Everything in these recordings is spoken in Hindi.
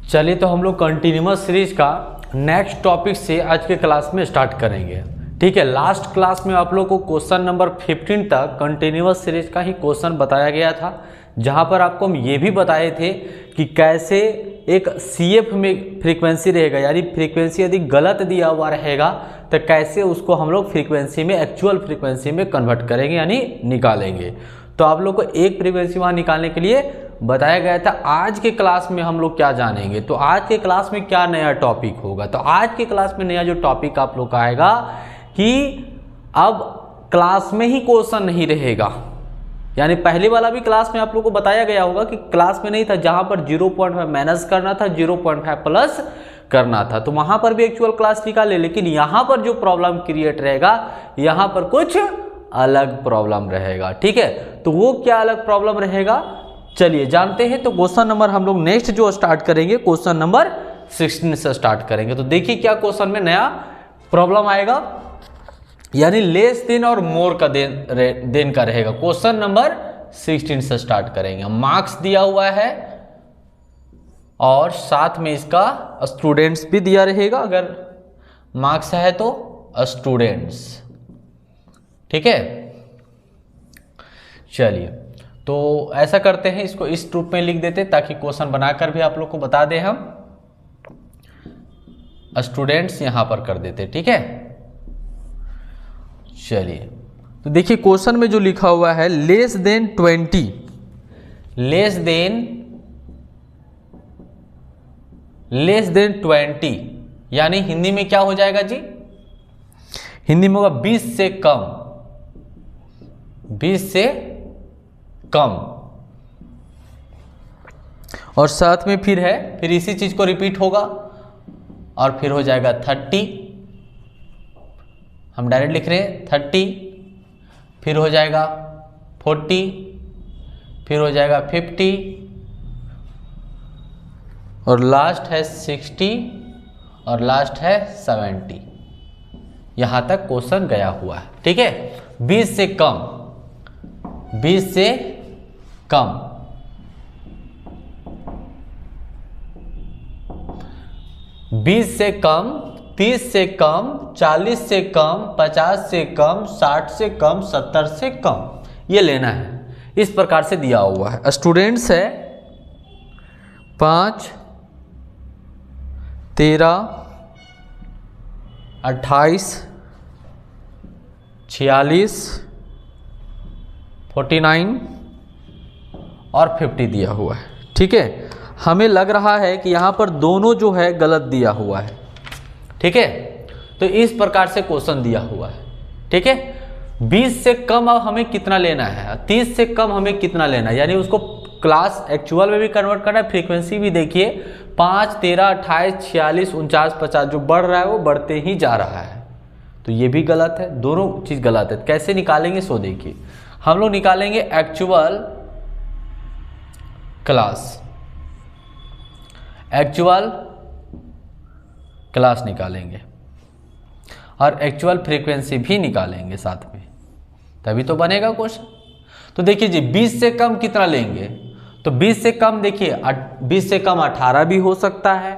चलिए तो हम लोग कंटिन्यूअस सीरीज का नेक्स्ट टॉपिक से आज के क्लास में स्टार्ट करेंगे। ठीक है, लास्ट क्लास में आप लोग को क्वेश्चन नंबर 15 तक कंटिन्यूअस सीरीज का ही क्वेश्चन बताया गया था, जहां पर आपको हम ये भी बताए थे कि कैसे एक CF में फ्रीक्वेंसी रहेगा, यानी फ्रीक्वेंसी यदि गलत दिया हुआ रहेगा तो कैसे उसको हम लोग फ्रीक्वेंसी में एक्चुअल फ्रीक्वेंसी में कन्वर्ट करेंगे यानी निकालेंगे। तो आप लोग को एक फ्रीक्वेंसी वहाँ निकालने के लिए बताया गया था। आज के क्लास में हम लोग क्या जानेंगे, तो आज के क्लास में क्या नया टॉपिक होगा। तो आज के क्लास में नया जो टॉपिक आप लोग का आएगा कि अब क्लास में ही क्वेश्चन नहीं रहेगा, यानी पहले वाला भी क्लास में आप लोग को बताया गया होगा कि क्लास में नहीं था, जहां पर 0.5 माइनस करना था, 0.5 प्लस करना था, तो वहां पर भी एक्चुअल क्लास निकाले। लेकिन यहां पर जो प्रॉब्लम क्रिएट रहेगा, यहां पर कुछ अलग प्रॉब्लम रहेगा। ठीक है, तो वो क्या अलग प्रॉब्लम रहेगा चलिए जानते हैं। तो क्वेश्चन नंबर हम लोग नेक्स्ट जो स्टार्ट करेंगे क्वेश्चन नंबर 16 से स्टार्ट करेंगे। तो देखिए क्या क्वेश्चन में नया प्रॉब्लम आएगा, यानी लेस देन और मोर का देन का रहेगा। क्वेश्चन नंबर 16 से स्टार्ट करेंगे। मार्क्स दिया हुआ है और साथ में इसका स्टूडेंट्स भी दिया रहेगा, अगर मार्क्स है तो स्टूडेंट्स। ठीक है, चलिए तो ऐसा करते हैं, इसको इस रूप में लिख देते ताकि क्वेश्चन बनाकर भी आप लोग को बता दें। हम स्टूडेंट्स यहां पर कर देते। ठीक है, चलिए तो देखिए क्वेश्चन में जो लिखा हुआ है लेस देन 20, लेस देन 20, यानी हिंदी में क्या हो जाएगा जी, हिंदी में होगा 20 से कम, 20 से कम। और साथ में फिर है, फिर इसी चीज को रिपीट होगा और फिर हो जाएगा 30, हम डायरेक्ट लिख रहे हैं 30, फिर हो जाएगा 40, फिर हो जाएगा 50 और लास्ट है 60 और लास्ट है 70। यहां तक क्वेश्चन गया हुआ है। ठीक है, 20 से कम, 20 से कम, 20 से कम, 30 से कम, 40 से कम, 50 से कम, 60 से कम, 70 से कम, ये लेना है। इस प्रकार से दिया हुआ है। स्टूडेंट्स है 5, 13, 28, 46, 49 और 50 दिया हुआ है। ठीक है, हमें लग रहा है कि यहां पर दोनों जो है गलत दिया हुआ है। ठीक है, तो इस प्रकार से क्वेश्चन दिया हुआ है। ठीक है, 20 से कम अब हमें कितना लेना है, 30 से कम हमें कितना लेना है, यानी उसको क्लास एक्चुअल में भी कन्वर्ट करना है। फ्रीक्वेंसी भी देखिए 5, 13, 28, 46, 49, 50 जो बढ़ रहा है वो बढ़ते ही जा रहा है, तो ये भी गलत है, दोनों चीज गलत है। कैसे निकालेंगे सो देखिए, हम लोग निकालेंगे एक्चुअल क्लास, एक्चुअल क्लास निकालेंगे और एक्चुअल फ्रीक्वेंसी भी निकालेंगे साथ में, तभी तो बनेगा क्वेश्चन। तो देखिए जी 20 से कम कितना लेंगे, तो 20 से कम देखिए 20 से कम 18 भी हो सकता है,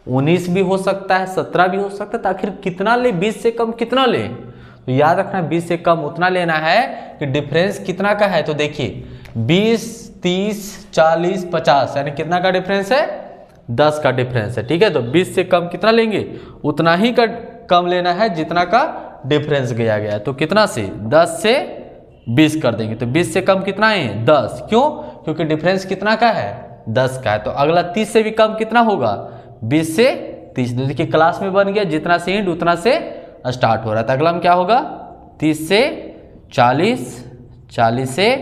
19 भी हो सकता है, 17 भी हो सकता है, तो आखिर कितना ले, 20 से कम कितना ले, तो याद रखना 20 से कम उतना लेना है कि डिफरेंस कितना का है। तो देखिए 20, 30, 40, 50 यानी कितना का डिफरेंस है, 10 का डिफरेंस है। ठीक है, तो 20 से कम कितना लेंगे, उतना ही का कम लेना है जितना का डिफरेंस गया गया। तो कितना से, 10 से 20 कर देंगे, तो 20 से कम कितना है, 10। क्यों, क्योंकि डिफरेंस कितना का है, 10 का है। तो अगला 30 से भी कम कितना होगा, 20 से 30। देखिए क्लास में बन गया, जितना से एंड उतना से स्टार्ट हो रहा है। तो अगला में क्या होगा, 30 से 40, 40 से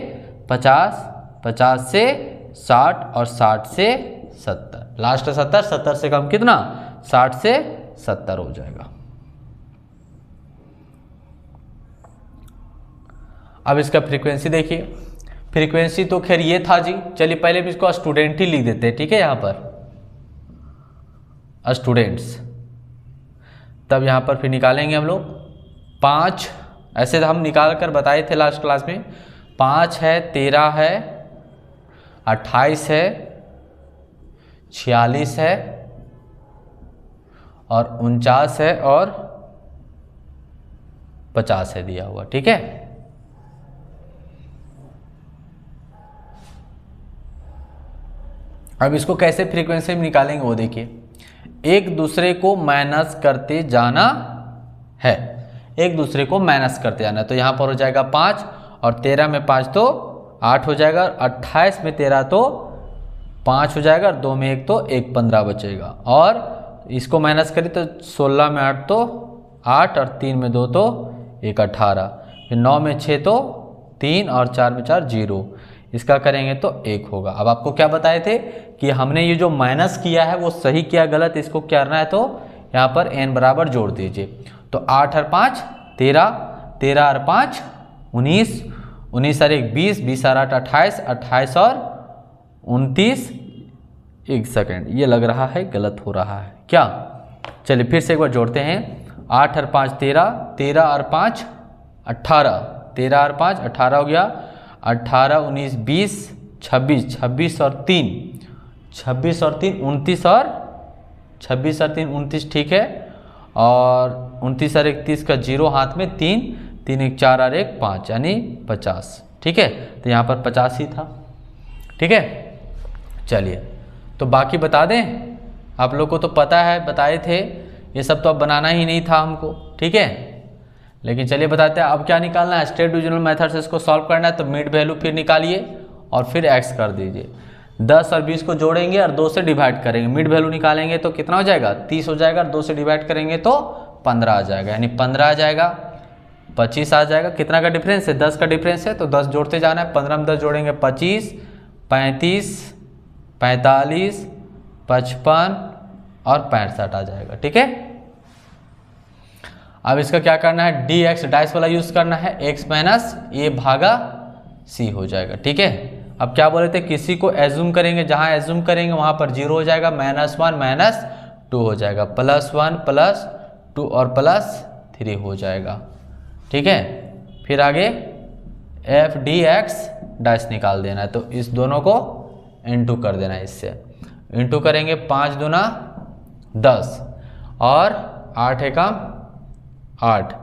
50, 50 से 60 और 60 से 70, लास्ट 70, 70 से कम कितना, 60 से 70 हो जाएगा। अब इसका फ्रीक्वेंसी देखिए, फ्रीक्वेंसी तो खैर ये था जी। चलिए पहले भी इसको स्टूडेंट ही लिख देते हैं। ठीक है, यहां पर स्टूडेंट्स, तब यहां पर फिर निकालेंगे हम लोग 5, ऐसे हम निकाल कर बताए थे लास्ट क्लास में। 5 है, 13 है, 28 है, 46 है, और 49 है और 50 है दिया हुआ। ठीक है, अब इसको कैसे फ्रीक्वेंसी में निकालेंगे वो देखिए। एक दूसरे को माइनस करते जाना है, एक दूसरे को माइनस करते जाना है। तो यहाँ पर हो जाएगा 5 और 13 में 5 तो 8 हो जाएगा, 28 में 13 तो 5 हो जाएगा, और 2 में 1 तो 1 15 बचेगा। और इसको माइनस करें तो 16 में 8 तो 8 और 3 में 2 तो 1 18, फिर 9 में 6 तो 3 और 4 में 4 0, इसका करेंगे तो 1 होगा। अब आपको क्या बताए थे कि हमने ये जो माइनस किया है वो सही किया गलत, इसको क्या करना है तो यहाँ पर n बराबर जोड़ दीजिए। तो 8 और 5 13, 13 और 5 19, 19 और 1 20, 20 और 8 28, 28 और 29, एक सेकेंड ये लग रहा है गलत हो रहा है क्या। चलिए फिर से एक बार जोड़ते हैं। 8 और 5 13, 13 और 5 18, 13 और 5 18 हो गया, 18 19 20 26, 26 और 3 26 और 3 29 और 26 और 3 29, ठीक है। और 29 और 1 30 का 0 हाथ में, 3 3 1 4 और 1 5 यानी 50। ठीक है, तो यहाँ पर 50 ही था। ठीक है, चलिए तो बाकी बता दें, आप लोग को तो पता है, बताए थे ये सब, तो अब बनाना ही नहीं था हमको। ठीक है, लेकिन चलिए बताते हैं अब क्या निकालना है। स्टेट डिविजनल मेथड से इसको सॉल्व करना है, तो मिड वैल्यू फिर निकालिए और फिर x कर दीजिए। 10 और 20 को जोड़ेंगे और 2 से डिवाइड करेंगे, मिड वैल्यू निकालेंगे तो कितना हो जाएगा 30 हो जाएगा, 2 से डिवाइड करेंगे तो 15 आ जाएगा, यानी 15 आ जाएगा, 25 आ जाएगा। कितना का डिफरेंस है 10 का डिफरेंस है, तो 10 जोड़ते जाना है। 15 में 10 जोड़ेंगे 25, 35, 45, 55 और 65 आ जाएगा। ठीक है, अब इसका क्या करना है, dx डाइस वाला यूज करना है, x माइनस ए भागा c हो जाएगा। ठीक है, अब क्या बोले थे, किसी को एज्यूम करेंगे, जहां एज्यूम करेंगे वहां पर 0 हो जाएगा, -1 -2 हो जाएगा, +1 +2 और +3 हो जाएगा। ठीक है, फिर आगे f dx डाइस निकाल देना है, तो इस दोनों को इंटू कर देना है, इससे इंटू करेंगे 5 दूना 10 और 8 एकम 8,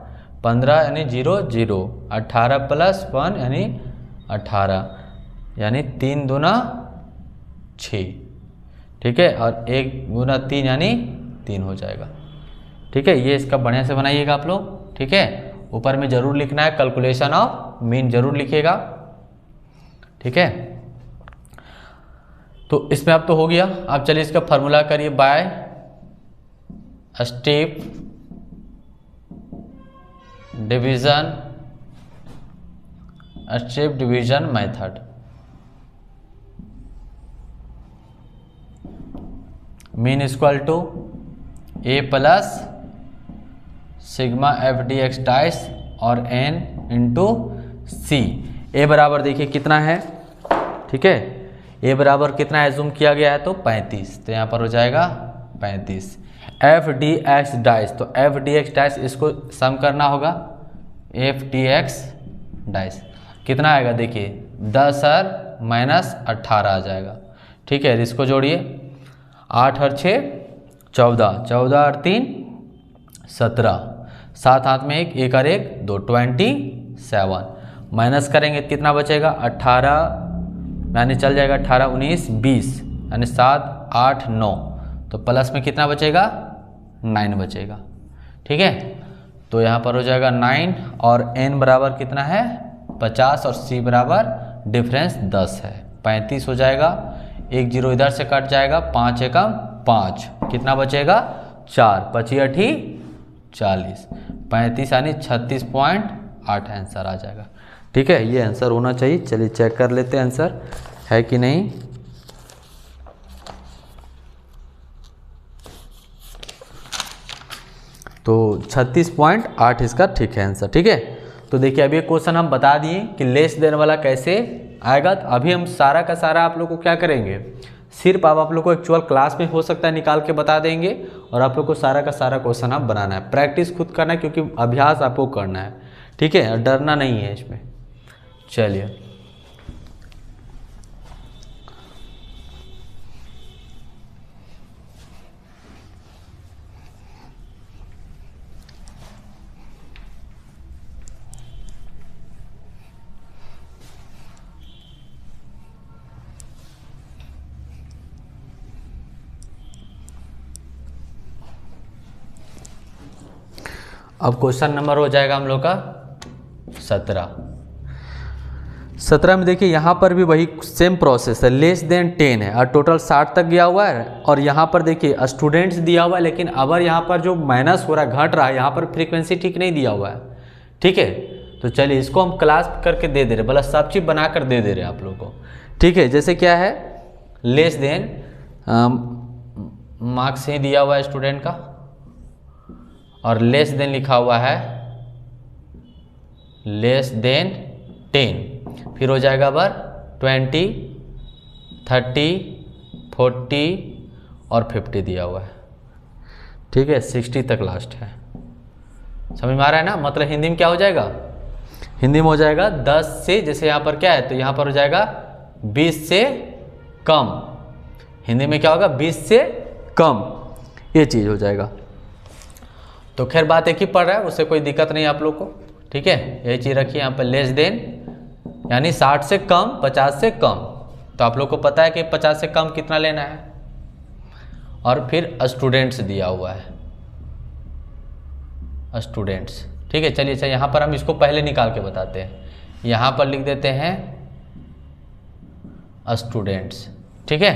15 यानी 0 0, 18 + 1 यानी 18, यानी 3 दूना 6। ठीक है, और 1 गुना 3 यानी 3 हो जाएगा। ठीक है, ये इसका बढ़िया से बनाइएगा आप लोग। ठीक है, ऊपर में जरूर लिखना है कैलकुलेशन ऑफ मीन, जरूर लिखिएगा। ठीक है, तो इसमें अब तो हो गया। अब चलिए इसका फॉर्मूला करिए by step division method. Mean equal to a plus sigma F D X डाइस और n इंटू सी। ए बराबर देखिए कितना है। ठीक है, ए बराबर कितना एज्यूम किया गया है तो 35, तो यहाँ पर हो जाएगा 35। एफ डी एक्स डाइस, तो एफ डी एक्स डाइस इसको सम करना होगा, एफ डी एक्स डाइस कितना आएगा देखिए 10 और -18 आ जाएगा। ठीक है, इसको जोड़िए, 8 और 6 14, 14 और 3 17, 7 हाथ में 1, 1 और 1 2, 27 माइनस करेंगे कितना बचेगा 18, यानी चल जाएगा 18 19 20, यानी 7 8 9, तो प्लस में कितना बचेगा 9 बचेगा। ठीक है, तो यहाँ पर हो जाएगा 9 और n बराबर कितना है 50 और c बराबर डिफरेंस 10 है, 35 हो जाएगा। 1 0 इधर से कट जाएगा, 5 एकम 5, कितना बचेगा 4, 25 8 40, 35 यानी 36.8 आंसर आ जाएगा। ठीक है, ये आंसर होना चाहिए। चलिए चेक कर लेते हैं आंसर है कि नहीं। तो 36.8 इसका ठीक है आंसर। ठीक है, तो देखिए अभी क्वेश्चन हम बता दिए कि लेस देन वाला कैसे आएगा। तो अभी हम सारा का सारा आप लोग को क्या करेंगे, सिर्फ आप लोग को एक्चुअल क्लास में हो सकता है निकाल के बता देंगे, और आप लोग को सारा का सारा क्वेश्चन आप बनाना है, प्रैक्टिस खुद करना है, क्योंकि अभ्यास आपको करना है। ठीक है, डरना नहीं है इसमें। चलिए अब क्वेश्चन नंबर हो जाएगा हम लोग का 17 में देखिए यहाँ पर भी वही सेम प्रोसेस है, लेस देन 10 है और टोटल 60 तक गया हुआ है। और यहाँ पर देखिए स्टूडेंट्स दिया हुआ है, लेकिन अगर यहाँ पर जो माइनस हो रहा है, घट रहा है, यहाँ पर फ्रीक्वेंसी ठीक नहीं दिया हुआ है। ठीक है, तो चलिए इसको हम क्लास करके दे दे रहे, भला सब चीज़ बना कर दे दे रहे हैं आप लोग को। ठीक है, जैसे क्या है, लेस देन मार्क्स ही दिया हुआ है स्टूडेंट का, और लेस देन लिखा हुआ है लेस देन 10, फिर हो जाएगा बर 20, 30, 40 और 50 दिया हुआ है। ठीक है, 60 तक लास्ट है। समझ में आ रहा है ना? मतलब हिंदी में क्या हो जाएगा, हिंदी में हो जाएगा 10 से, जैसे यहाँ पर क्या है तो यहाँ पर हो जाएगा 20 से कम। हिंदी में क्या होगा, 20 से कम, ये चीज़ हो जाएगा। तो खैर बात एक ही पड़ रहा है, उससे कोई दिक्कत नहीं आप लोग को। ठीक है, यही चीज़ रखिए यहाँ पर, लेस देन यानी 60 से कम, 50 से कम। तो आप लोग को पता है कि 50 से कम कितना लेना है। और फिर स्टूडेंट्स दिया हुआ है, स्टूडेंट्स। ठीक है, चलिए अच्छा यहाँ पर हम इसको पहले निकाल के बताते हैं। यहाँ पर लिख देते हैं स्टूडेंट्स। ठीक है,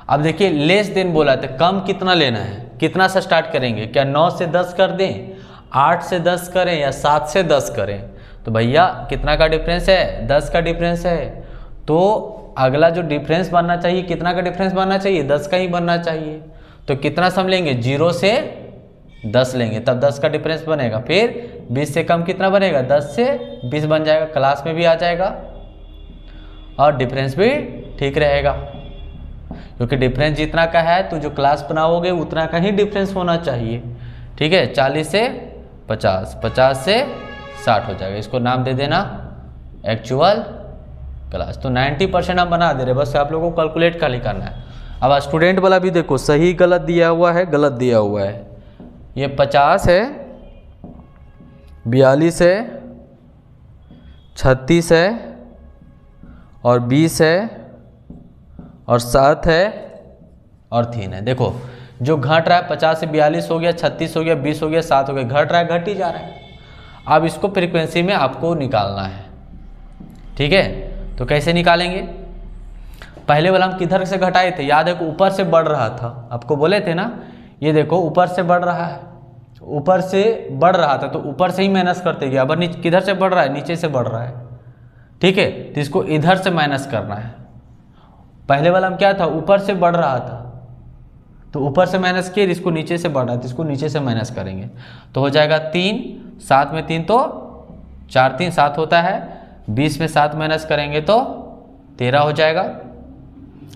अब देखिए लेस देन बोला तो कम कितना लेना है, कितना से स्टार्ट करेंगे, क्या 9 से 10 कर दें, 8 से 10 करें या 7 से 10 करें। तो भैया कितना का डिफरेंस है, 10 का डिफरेंस है। तो अगला जो डिफरेंस बनना चाहिए, कितना का डिफरेंस बनना चाहिए, 10 का ही बनना चाहिए। तो कितना सम लेंगे, 0 से 10 लेंगे, तब 10 का डिफरेंस बनेगा। फिर 20 से कम कितना बनेगा, 10 से 20 बन जाएगा, क्लास में भी आ जाएगा और डिफरेंस भी ठीक रहेगा। क्योंकि डिफरेंस जितना का है तो जो क्लास बनाओगे उतना का ही डिफरेंस होना चाहिए। ठीक है, 40 से 50, 50 से 60 हो जाएगा। इसको नाम दे देना एक्चुअल क्लास। तो 90% हम बना दे रहे, बस आप लोगों को कैलकुलेट खाली करना है। अब स्टूडेंट वाला भी देखो, सही गलत दिया हुआ है, गलत दिया हुआ है। ये 50 है, 42 है, 36 है और 20 है और 7 है और 3 है। देखो जो घट रहा है 50 से 42 हो गया, 36 हो गया, 20 हो गया, 7 हो गया, घट रहा है, घट ही जा रहा है। अब इसको फ्रीक्वेंसी में आपको निकालना है। ठीक है, तो कैसे निकालेंगे, पहले वाला हम किधर से घटाए थे, याद है कि ऊपर से बढ़ रहा था, आपको बोले थे ना। ये देखो ऊपर से बढ़ रहा है, ऊपर से बढ़ रहा था तो ऊपर से ही माइनस करते गया। अब किधर से बढ़ रहा है, नीचे से बढ़ रहा है। ठीक है, तो इसको इधर से माइनस करना है। पहले वाला हम क्या था, ऊपर से बढ़ रहा था तो ऊपर से माइनस किए, इसको नीचे से बढ़ रहा है तो इसको नीचे से माइनस करेंगे। तो हो जाएगा 3, 7 में 3 तो 4, 3 7 होता है, 20 में 7 माइनस करेंगे तो 13 हो जाएगा।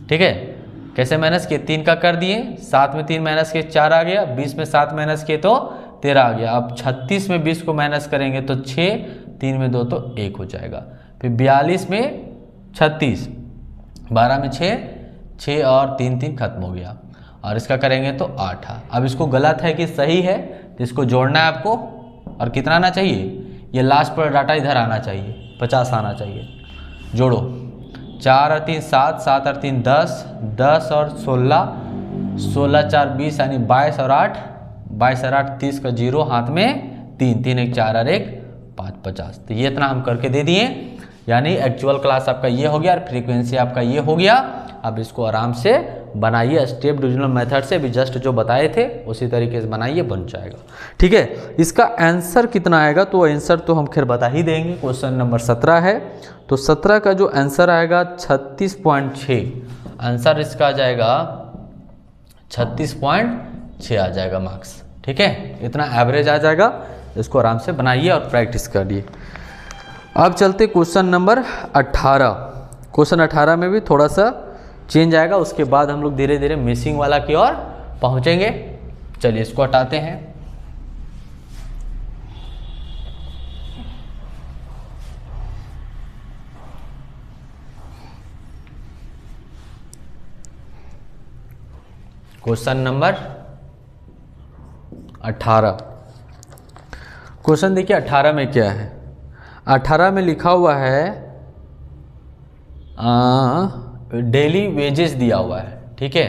ठीक है, कैसे माइनस किए, 3 का कर दिए, 7 में 3 माइनस किए 4 आ गया, 20 में 7 माइनस किए तो 13 आ गया। अब 36 में 20 को माइनस करेंगे तो 6, 3 में 2 तो 1 हो जाएगा। फिर 42 में 36, 12 में 6, 6 और 3 3 खत्म हो गया। और इसका करेंगे तो 8। अब इसको गलत है कि सही है, तो इसको जोड़ना है आपको। और कितना आना चाहिए, ये लास्ट पर डाटा इधर आना चाहिए, 50 आना चाहिए। जोड़ो, 4 और 3 7, 7 और 3 10, 10 और 16, 16 4 20 यानी 22 और 8, 22 और 8 30 का 0, हाथ में 3, 3 1 4 और 1 5, 50। तो ये इतना हम करके दे दिए, यानी एक्चुअल क्लास आपका ये हो गया और फ्रीक्वेंसी आपका ये हो गया। अब इसको आराम से बनाइए, स्टेप डिविजनल मेथड से भी जस्ट जो बताए थे उसी तरीके से बनाइए, बन जाएगा। ठीक है, इसका आंसर कितना आएगा, तो आंसर तो हम खैर बता ही देंगे। क्वेश्चन नंबर 17 है, तो 17 का जो आंसर आएगा 36.6, आंसर इसका आ जाएगा 36.6 आ जाएगा मार्क्स। ठीक है, इतना एवरेज आ जाएगा। इसको आराम से बनाइए और प्रैक्टिस करिए। अब चलते क्वेश्चन नंबर 18। क्वेश्चन 18 में भी थोड़ा सा चेंज आएगा, उसके बाद हम लोग धीरे धीरे मिसिंग वाला की ओर पहुंचेंगे। चलिए इसको हटाते हैं। Question number 18। क्वेश्चन देखिए 18 में क्या है, 18 में लिखा हुआ है डेली वेजेस दिया हुआ है। ठीक है,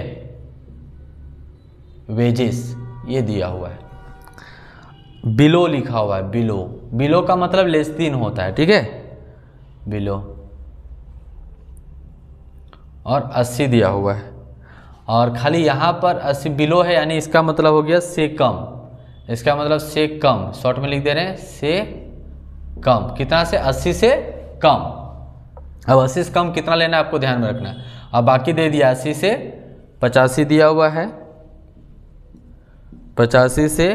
वेजेस ये दिया हुआ है। बिलो लिखा हुआ है, बिलो। बिलो का मतलब लेस देन होता है, ठीक है, बिलो। और 80 दिया हुआ है, और खाली यहाँ पर 80 बिलो है, यानी इसका मतलब हो गया से कम। इसका मतलब से कम, शॉर्ट में लिख दे रहे हैं से कम। कितना से? 80 से कम। अब 80 से कम कितना लेना है आपको ध्यान में रखना है। अब बाकी दे दिया 80 से 85 दिया हुआ है, 85 से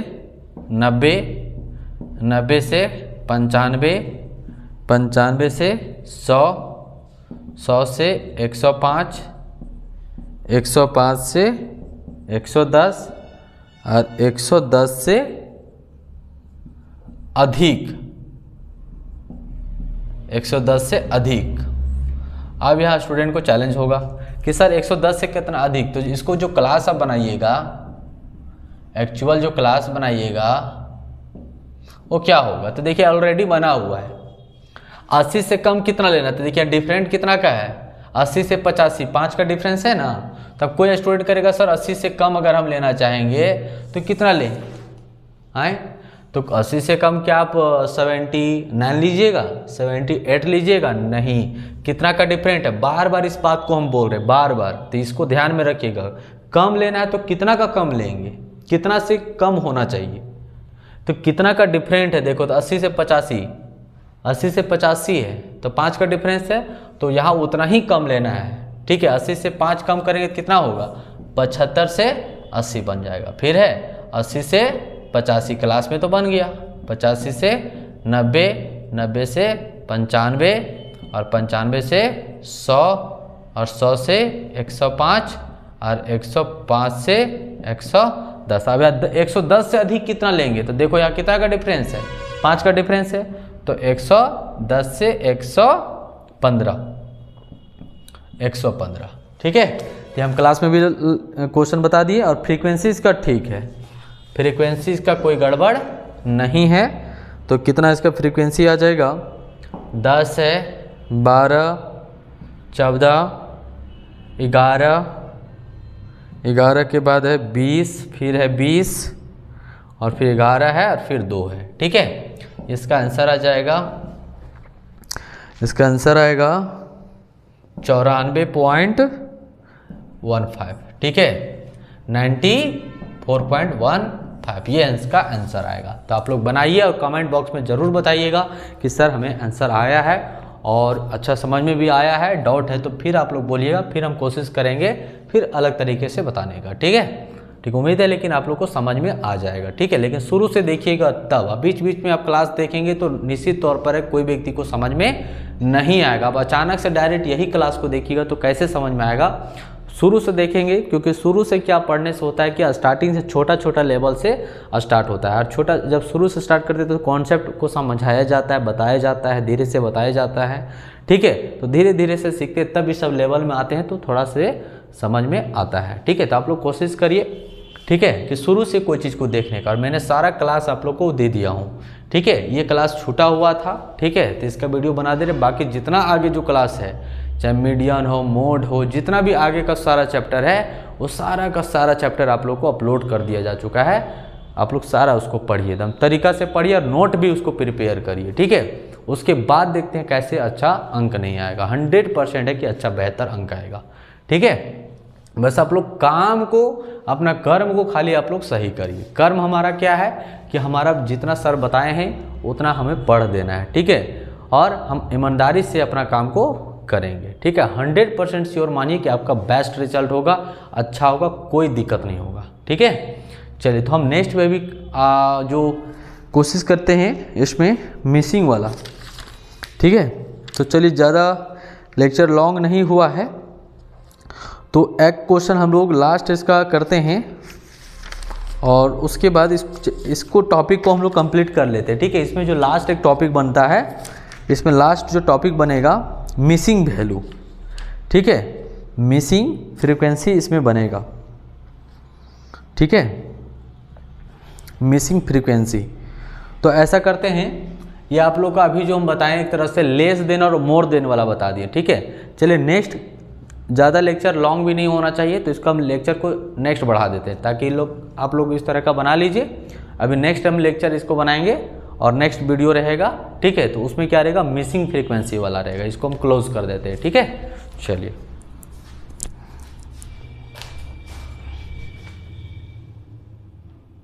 90, 90 से 95, 95 से 100, 100 से 105, 105 से 110 और 110 से अधिक, 110 से अधिक। अब यहाँ स्टूडेंट को चैलेंज होगा कि सर 110 से कितना अधिक, तो इसको जो क्लास आप बनाइएगा, एक्चुअल जो क्लास बनाइएगा वो क्या होगा। तो देखिए ऑलरेडी बना हुआ है, 80 से कम कितना लेना। तो देखिए डिफरेंट कितना का है, 80 से 85, 5 का डिफरेंस है ना। तब कोई स्टूडेंट करेगा सर 80 से कम अगर हम लेना चाहेंगे तो कितना लें, आए तो 80 से कम क्या आप 79 लीजिएगा, 78 लीजिएगा? नहीं, कितना का डिफरेंट है। बार बार इस बात को हम बोल रहे हैं, बार बार, तो इसको ध्यान में रखिएगा। कम लेना है तो कितना का कम लेंगे, कितना से कम होना चाहिए। तो कितना का डिफरेंट है, देखो तो 80 से 85, 80 से 85 है तो 5 का डिफरेंस है, तो यहाँ उतना ही कम लेना है, ठीक है। 80 से 5 कम करेंगे कितना होगा, 75 से 80 बन जाएगा। फिर है 80 से 85, क्लास में तो बन गया। 85 से 90, 90 से 95 और 95 से 100 और 100 से 105 और 105 से 110। अब 110 से अधिक कितना लेंगे, तो देखो यहाँ कितना का डिफरेंस है, 5 का डिफरेंस है, तो 110 से 115, 115, ठीक है। ये हम क्लास में भी क्वेश्चन बता दिए। और फ्रीक्वेंसीज का ठीक है, फ्रीक्वेंसीज का कोई गड़बड़ नहीं है। तो कितना इसका फ्रीक्वेंसी आ जाएगा, 10 है, 12, 14, 11, 11 के बाद है 20, फिर है 20 और फिर 11 है और फिर 2 है, ठीक है। इसका आंसर आ जाएगा, इसका आंसर आएगा 94.15, ठीक है, 94.15, ये इसका आंसर आएगा। तो आप लोग बनाइए और कमेंट बॉक्स में ज़रूर बताइएगा कि सर हमें आंसर आया है और अच्छा समझ में भी आया है। डाउट है तो फिर आप लोग बोलिएगा, फिर हम कोशिश करेंगे फिर अलग तरीके से बताने का, ठीक है। ठीक, उम्मीद है लेकिन आप लोग को समझ में आ जाएगा, ठीक है। लेकिन शुरू से देखिएगा तब, बीच बीच में आप क्लास देखेंगे तो निश्चित तौर पर कोई व्यक्ति को समझ में नहीं आएगा। अब अचानक से डायरेक्ट यही क्लास को देखिएगा तो कैसे समझ में आएगा। शुरू से देखेंगे, क्योंकि शुरू से क्या पढ़ने से होता है कि स्टार्टिंग से छोटा छोटा लेवल से स्टार्ट होता है। और छोटा जब शुरू से स्टार्ट करते हैं तो कॉन्सेप्ट को समझाया जाता है, बताया जाता है, धीरे से बताया जाता है, ठीक है। तो धीरे धीरे से सीखते तब इस सब लेवल में आते हैं तो थोड़ा से समझ में आता है, ठीक है। तो आप लोग कोशिश करिए, ठीक है, कि शुरू से कोई चीज़ को देखने का। और मैंने सारा क्लास आप लोग को दे दिया हूँ, ठीक है। ये क्लास छूटा हुआ था, ठीक है, तो इसका वीडियो बना दे रहे। बाकी जितना आगे जो क्लास है, चाहे मीडियन हो, मोड हो, जितना भी आगे का सारा चैप्टर है वो सारा का सारा चैप्टर आप लोग को अपलोड कर दिया जा चुका है। आप लोग सारा उसको पढ़िए, एकदम तरीका से पढ़िए और नोट भी उसको प्रिपेयर करिए, ठीक है। उसके बाद देखते हैं कैसे अच्छा अंक नहीं आएगा। 100% है कि अच्छा बेहतर अंक आएगा, ठीक है। बस आप लोग काम को, अपना कर्म को खाली आप लोग सही करिए। कर्म हमारा क्या है कि हमारा जितना सर बताए हैं उतना हमें पढ़ देना है, ठीक है। और हम ईमानदारी से अपना काम को करेंगे, ठीक है। 100% श्योर मानिए कि आपका बेस्ट रिजल्ट होगा, अच्छा होगा, कोई दिक्कत नहीं होगा, ठीक है। चलिए, तो हम नेक्स्ट में भी जो कोशिश करते हैं इसमें मिसिंग वाला, ठीक है। तो चलिए, ज़्यादा लेक्चर लॉन्ग नहीं हुआ है तो एक क्वेश्चन हम लोग लास्ट इसका करते हैं और उसके बाद इसको टॉपिक को हम लोग कंप्लीट कर लेते हैं, ठीक है। इसमें जो लास्ट एक टॉपिक बनता है, इसमें लास्ट जो टॉपिक बनेगा मिसिंग वैल्यू, ठीक है, मिसिंग फ्रीक्वेंसी इसमें बनेगा, ठीक है, मिसिंग फ्रीक्वेंसी। तो ऐसा करते हैं, ये आप लोग का अभी जो हम बताएं एक तरह से लेस देन और मोर देन वाला बता दिए, ठीक है। चलिए, नेक्स्ट ज़्यादा लेक्चर लॉन्ग भी नहीं होना चाहिए तो इसका हम लेक्चर को नेक्स्ट बढ़ा देते हैं ताकि आप लोग इस तरह का बना लीजिए। अभी नेक्स्ट हम लेक्चर इसको बनाएंगे और नेक्स्ट वीडियो रहेगा, ठीक है। तो उसमें क्या रहेगा, मिसिंग फ्रीक्वेंसी वाला रहेगा, इसको हम क्लोज कर देते हैं, ठीक है। चलिए।